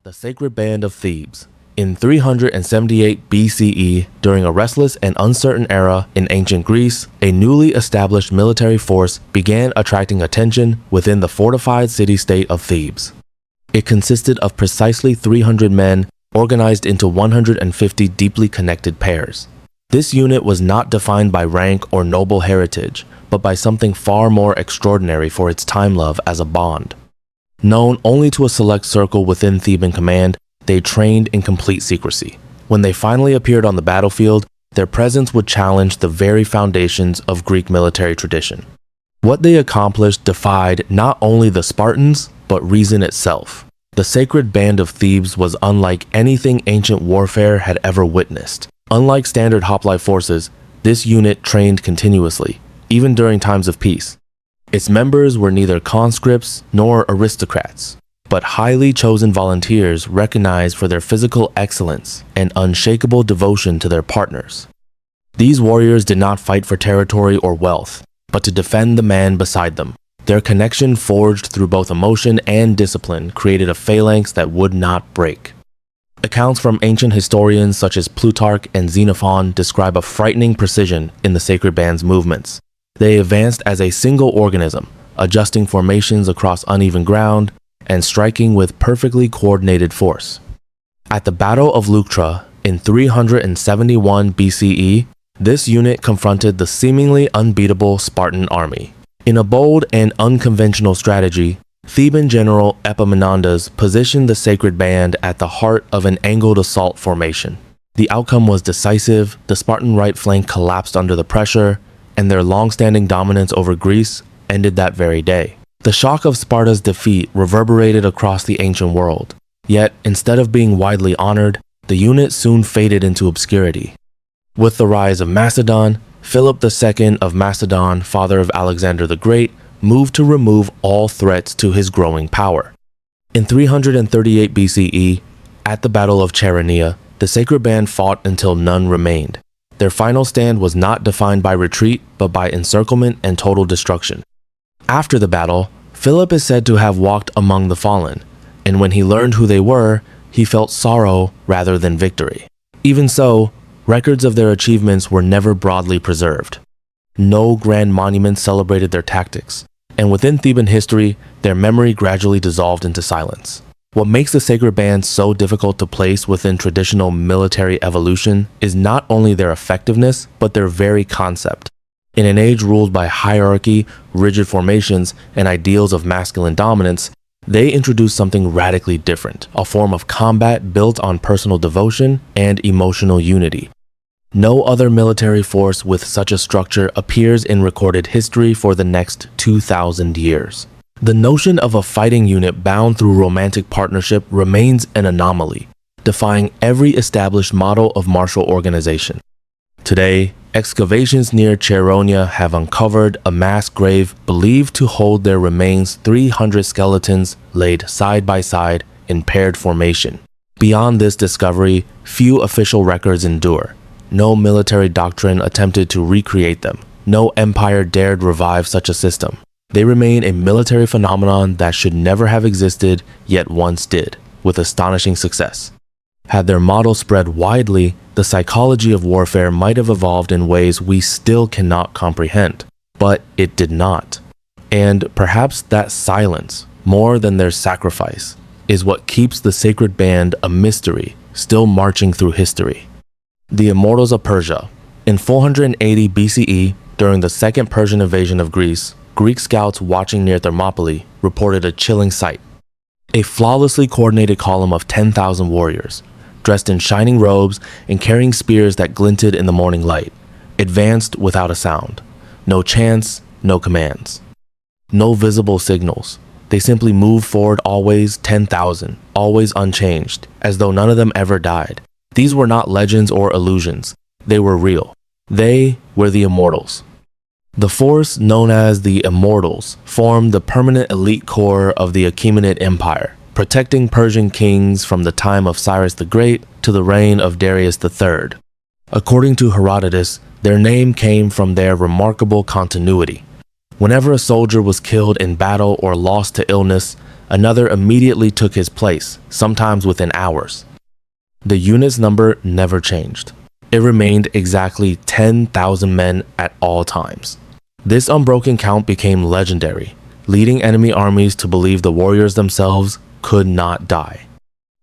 The Sacred Band of Thebes. In 378 BCE, during a restless and uncertain era in ancient Greece, a newly established military force began attracting attention within the fortified city-state of Thebes. It consisted of precisely 300 men organized into 150 deeply connected pairs. This unit was not defined by rank or noble heritage, but by something far more extraordinary for its time love as a bond. Known only to a select circle within Theban command, they trained in complete secrecy. When they finally appeared on the battlefield, their presence would challenge the very foundations of Greek military tradition. What they accomplished defied not only the Spartans, but reason itself. The Sacred Band of Thebes was unlike anything ancient warfare had ever witnessed. Unlike standard hoplite forces, this unit trained continuously, even during times of peace. Its members were neither conscripts nor aristocrats, but highly chosen volunteers recognized for their physical excellence and unshakable devotion to their partners. These warriors did not fight for territory or wealth, but to defend the man beside them. Their connection, forged through both emotion and discipline, created a phalanx that would not break. Accounts from ancient historians such as Plutarch and Xenophon describe a frightening precision in the Sacred Band's movements. They advanced as a single organism, adjusting formations across uneven ground and striking with perfectly coordinated force. At the Battle of Leuctra in 371 BCE, this unit confronted the seemingly unbeatable Spartan army. In a bold and unconventional strategy, Theban general Epaminondas positioned the Sacred Band at the heart of an angled assault formation. The outcome was decisive. The Spartan right flank collapsed under the pressure, and their long-standing dominance over Greece ended that very day. The shock of Sparta's defeat reverberated across the ancient world. Yet, instead of being widely honored, the unit soon faded into obscurity. With the rise of Macedon, Philip II of Macedon, father of Alexander the Great, moved to remove all threats to his growing power. In 338 BCE, at the Battle of Chaeronea, the Sacred Band fought until none remained. Their final stand was not defined by retreat, but by encirclement and total destruction. After the battle, Philip is said to have walked among the fallen, and when he learned who they were, he felt sorrow rather than victory. Even so, records of their achievements were never broadly preserved. No grand monuments celebrated their tactics, and within Theban history, their memory gradually dissolved into silence. What makes the Sacred Band so difficult to place within traditional military evolution is not only their effectiveness, but their very concept. In an age ruled by hierarchy, rigid formations, and ideals of masculine dominance, they introduced something radically different, a form of combat built on personal devotion and emotional unity. No other military force with such a structure appears in recorded history for the next 2,000 years. The notion of a fighting unit bound through romantic partnership remains an anomaly, defying every established model of martial organization. Today, excavations near Chaeronea have uncovered a mass grave believed to hold their remains 300 skeletons laid side by side in paired formation. Beyond this discovery, few official records endure. No military doctrine attempted to recreate them. No empire dared revive such a system. They remain a military phenomenon that should never have existed, yet once did, with astonishing success. Had their model spread widely, the psychology of warfare might have evolved in ways we still cannot comprehend. But it did not. And perhaps that silence, more than their sacrifice, is what keeps the Sacred Band a mystery, still marching through history. The Immortals of Persia. In 480 BCE, during the Second Persian invasion of Greece, Greek scouts watching near Thermopylae reported a chilling sight. A flawlessly coordinated column of 10,000 warriors, dressed in shining robes and carrying spears that glinted in the morning light, advanced without a sound. No chants, no commands. No visible signals. They simply moved forward, always 10,000, always unchanged, as though none of them ever died. These were not legends or illusions. They were real. They were the Immortals. The force known as the Immortals formed the permanent elite core of the Achaemenid Empire, protecting Persian kings from the time of Cyrus the Great to the reign of Darius III. According to Herodotus, their name came from their remarkable continuity. Whenever a soldier was killed in battle or lost to illness, another immediately took his place, sometimes within hours. The unit's number never changed. It remained exactly 10,000 men at all times. This unbroken count became legendary, leading enemy armies to believe the warriors themselves could not die.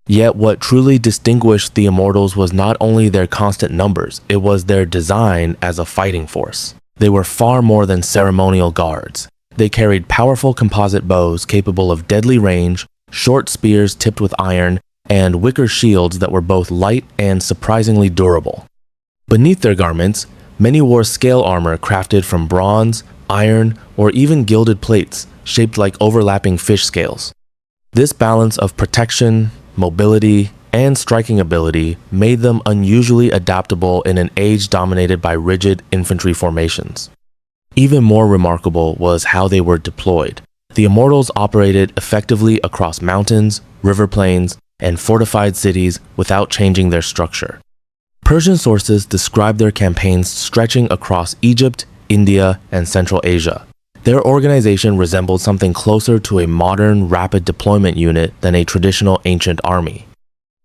Yet what truly distinguished the Immortals was not only their constant numbers, it was their design as a fighting force. They were far more than ceremonial guards. They carried powerful composite bows capable of deadly range, short spears tipped with iron, and wicker shields that were both light and surprisingly durable. Beneath their garments, many wore scale armor crafted from bronze, iron, or even gilded plates shaped like overlapping fish scales. This balance of protection, mobility, and striking ability made them unusually adaptable in an age dominated by rigid infantry formations. Even more remarkable was how they were deployed. The Immortals operated effectively across mountains, river plains, and fortified cities without changing their structure. Persian sources describe their campaigns stretching across Egypt, India, and Central Asia. Their organization resembled something closer to a modern rapid deployment unit than a traditional ancient army.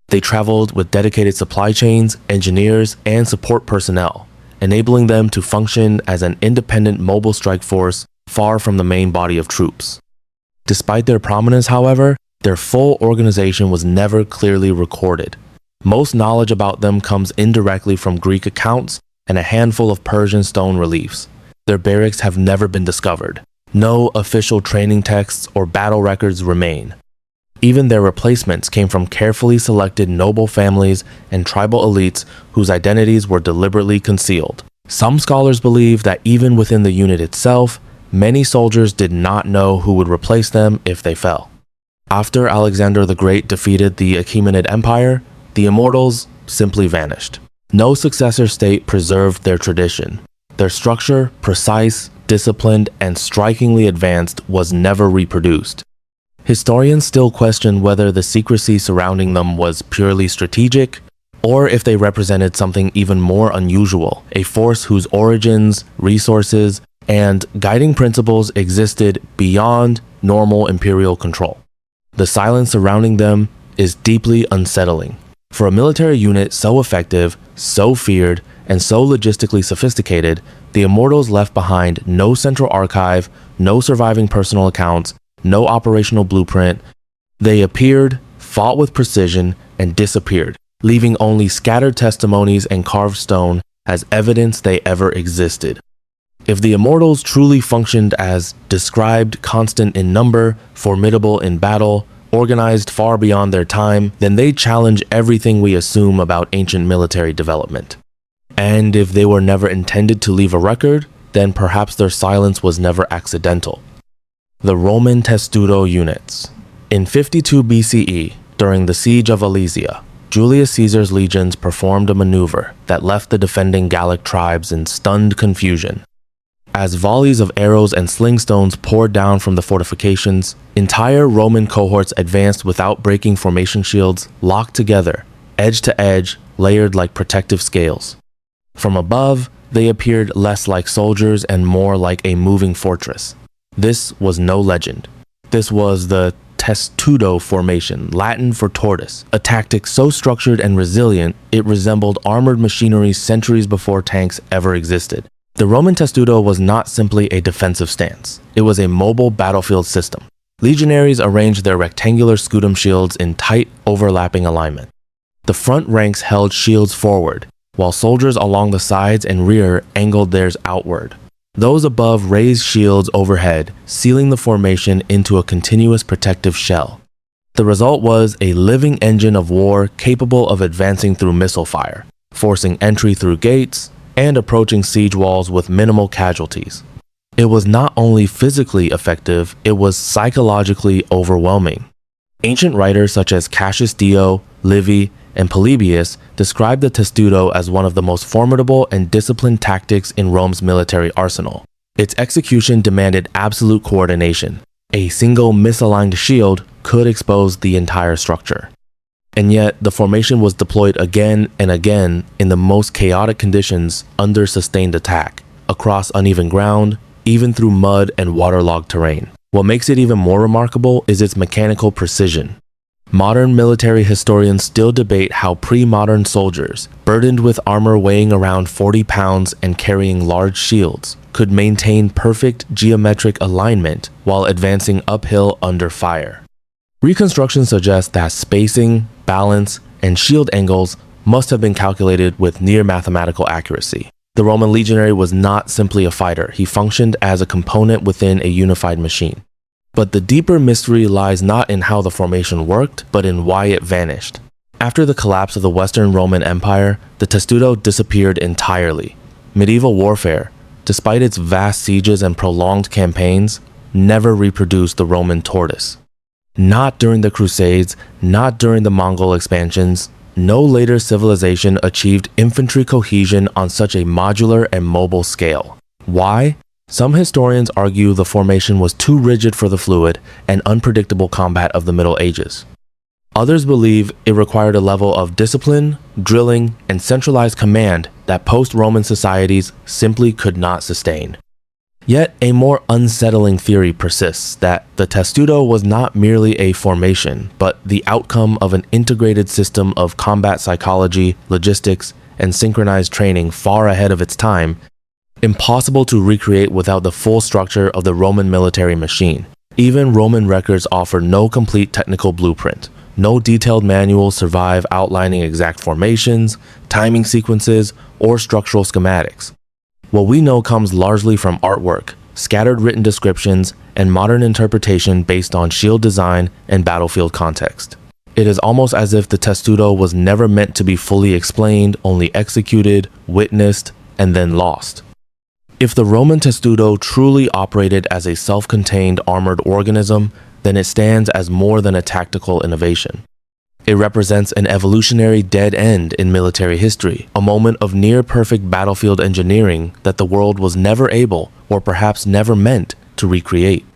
They traveled with dedicated supply chains, engineers, and support personnel, enabling them to function as an independent mobile strike force far from the main body of troops. Despite their prominence, however, their full organization was never clearly recorded. Most knowledge about them comes indirectly from Greek accounts and a handful of Persian stone reliefs. Their barracks have never been discovered. No official training texts or battle records remain. Even their replacements came from carefully selected noble families and tribal elites whose identities were deliberately concealed. Some scholars believe that even within the unit itself, many soldiers did not know who would replace them if they fell. After Alexander the Great defeated the Achaemenid Empire, the Immortals simply vanished. No successor state preserved their tradition. Their structure, precise, disciplined, and strikingly advanced, was never reproduced. Historians still question whether the secrecy surrounding them was purely strategic, or if they represented something even more unusual, a force whose origins, resources, and guiding principles existed beyond normal imperial control. The silence surrounding them is deeply unsettling. For a military unit so effective, so feared, and so logistically sophisticated, the Immortals left behind no central archive, no surviving personal accounts, no operational blueprint. They appeared, fought with precision, and disappeared, leaving only scattered testimonies and carved stone as evidence they ever existed. If the Immortals truly functioned as described, constant in number, formidable in battle, organized far beyond their time, then they challenge everything we assume about ancient military development. And if they were never intended to leave a record, then perhaps their silence was never accidental. The Roman Testudo units. In 52 BCE, during the siege of Alesia, Julius Caesar's legions performed a maneuver that left the defending Gallic tribes in stunned confusion. As volleys of arrows and sling stones poured down from the fortifications, entire Roman cohorts advanced without breaking formation shields, locked together, edge to edge, layered like protective scales. From above, they appeared less like soldiers and more like a moving fortress. This was no legend. This was the Testudo formation, Latin for tortoise, a tactic so structured and resilient it resembled armored machinery centuries before tanks ever existed. The Roman Testudo was not simply a defensive stance. It was a mobile battlefield system. Legionaries arranged their rectangular scutum shields in tight, overlapping alignment. The front ranks held shields forward, while soldiers along the sides and rear angled theirs outward. Those above raised shields overhead, sealing the formation into a continuous protective shell. The result was a living engine of war capable of advancing through missile fire, forcing entry through gates, and approaching siege walls with minimal casualties. It was not only physically effective, it was psychologically overwhelming. Ancient writers such as Cassius Dio, Livy, and Polybius described the Testudo as one of the most formidable and disciplined tactics in Rome's military arsenal. Its execution demanded absolute coordination. A single misaligned shield could expose the entire structure. And yet, the formation was deployed again and again in the most chaotic conditions under sustained attack, across uneven ground, even through mud and waterlogged terrain. What makes it even more remarkable is its mechanical precision. Modern military historians still debate how pre-modern soldiers, burdened with armor weighing around 40 pounds and carrying large shields, could maintain perfect geometric alignment while advancing uphill under fire. Reconstruction suggests that spacing, balance, and shield angles must have been calculated with near mathematical accuracy. The Roman legionary was not simply a fighter, he functioned as a component within a unified machine. But the deeper mystery lies not in how the formation worked, but in why it vanished. After the collapse of the Western Roman Empire, the Testudo disappeared entirely. Medieval warfare, despite its vast sieges and prolonged campaigns, never reproduced the Roman tortoise. Not during the Crusades, not during the Mongol expansions, no later civilization achieved infantry cohesion on such a modular and mobile scale. Why? Some historians argue the formation was too rigid for the fluid and unpredictable combat of the Middle Ages. Others believe it required a level of discipline, drilling, and centralized command that post-Roman societies simply could not sustain. Yet a more unsettling theory persists that the Testudo was not merely a formation, but the outcome of an integrated system of combat psychology, logistics, and synchronized training far ahead of its time, impossible to recreate without the full structure of the Roman military machine. Even Roman records offer no complete technical blueprint. No detailed manuals survive outlining exact formations, timing sequences, or structural schematics. What we know comes largely from artwork, scattered written descriptions, and modern interpretation based on shield design and battlefield context. It is almost as if the Testudo was never meant to be fully explained, only executed, witnessed, and then lost. If the Roman Testudo truly operated as a self-contained armored organism, then it stands as more than a tactical innovation. It represents an evolutionary dead end in military history, a moment of near-perfect battlefield engineering that the world was never able, or perhaps never meant, to recreate.